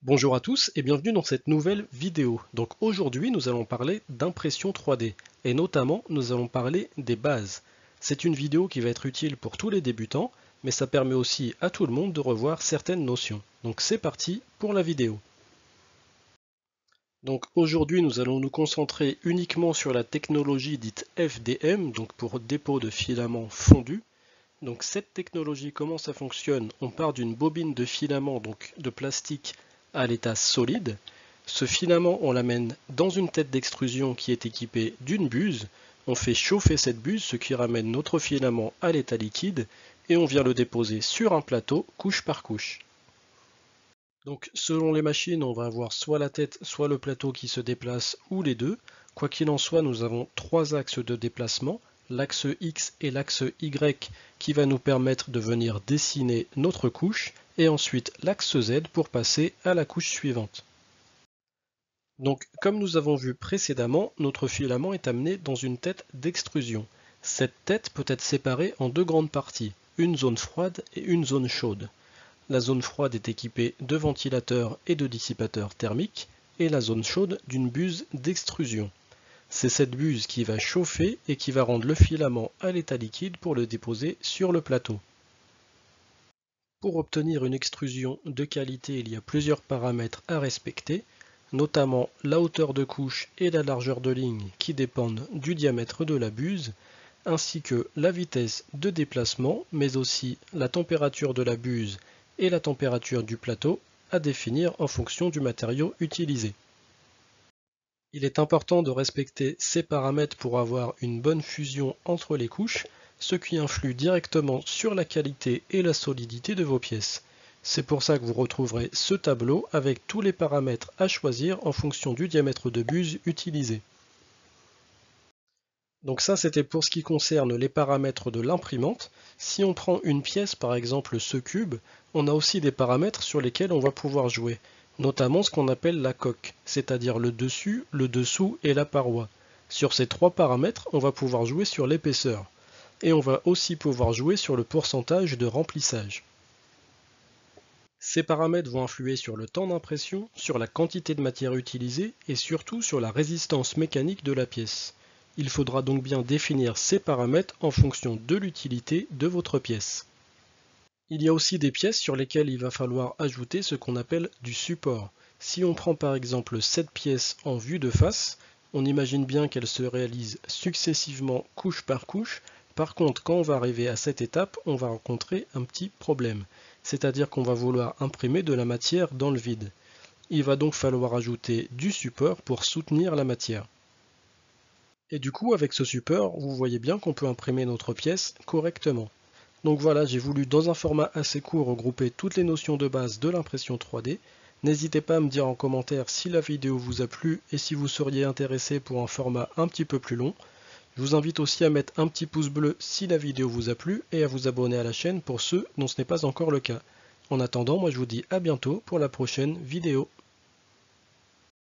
Bonjour à tous et bienvenue dans cette nouvelle vidéo. Donc aujourd'hui nous allons parler d'impression 3D et notamment nous allons parler des bases. C'est une vidéo qui va être utile pour tous les débutants, mais ça permet aussi à tout le monde de revoir certaines notions. Donc c'est parti pour la vidéo. Donc aujourd'hui nous allons nous concentrer uniquement sur la technologie dite FDM, donc pour dépôt de filaments fondus. Donc cette technologie, comment ça fonctionne? On part d'une bobine de filament, donc de plastique, à l'état solide. Ce filament, on l'amène dans une tête d'extrusion qui est équipée d'une buse. On fait chauffer cette buse, ce qui ramène notre filament à l'état liquide, et on vient le déposer sur un plateau, couche par couche. Donc selon les machines, on va avoir soit la tête, soit le plateau qui se déplace, ou les deux. Quoi qu'il en soit, nous avons trois axes de déplacement, l'axe X et l'axe Y qui va nous permettre de venir dessiner notre couche, et ensuite l'axe Z pour passer à la couche suivante. Donc comme nous avons vu précédemment, notre filament est amené dans une tête d'extrusion. Cette tête peut être séparée en deux grandes parties, une zone froide et une zone chaude. La zone froide est équipée de ventilateurs et de dissipateurs thermiques, et la zone chaude d'une buse d'extrusion. C'est cette buse qui va chauffer et qui va rendre le filament à l'état liquide pour le déposer sur le plateau. Pour obtenir une extrusion de qualité, il y a plusieurs paramètres à respecter, notamment la hauteur de couche et la largeur de ligne qui dépendent du diamètre de la buse, ainsi que la vitesse de déplacement, mais aussi la température de la buse et la température du plateau à définir en fonction du matériau utilisé. Il est important de respecter ces paramètres pour avoir une bonne fusion entre les couches, ce qui influe directement sur la qualité et la solidité de vos pièces. C'est pour ça que vous retrouverez ce tableau avec tous les paramètres à choisir en fonction du diamètre de buse utilisé. Donc ça, c'était pour ce qui concerne les paramètres de l'imprimante. Si on prend une pièce, par exemple ce cube, on a aussi des paramètres sur lesquels on va pouvoir jouer, notamment ce qu'on appelle la coque, c'est-à-dire le dessus, le dessous et la paroi. Sur ces trois paramètres, on va pouvoir jouer sur l'épaisseur. Et on va aussi pouvoir jouer sur le pourcentage de remplissage. Ces paramètres vont influer sur le temps d'impression, sur la quantité de matière utilisée et surtout sur la résistance mécanique de la pièce. Il faudra donc bien définir ces paramètres en fonction de l'utilité de votre pièce. Il y a aussi des pièces sur lesquelles il va falloir ajouter ce qu'on appelle du support. Si on prend par exemple cette pièce en vue de face, on imagine bien qu'elle se réalise successivement couche par couche. Par contre, quand on va arriver à cette étape, on va rencontrer un petit problème. C'est-à-dire qu'on va vouloir imprimer de la matière dans le vide. Il va donc falloir ajouter du support pour soutenir la matière. Et du coup, avec ce support, vous voyez bien qu'on peut imprimer notre pièce correctement. Donc voilà, j'ai voulu dans un format assez court regrouper toutes les notions de base de l'impression 3D. N'hésitez pas à me dire en commentaire si la vidéo vous a plu et si vous seriez intéressé pour un format un petit peu plus long. Je vous invite aussi à mettre un petit pouce bleu si la vidéo vous a plu et à vous abonner à la chaîne pour ceux dont ce n'est pas encore le cas. En attendant, moi je vous dis à bientôt pour la prochaine vidéo.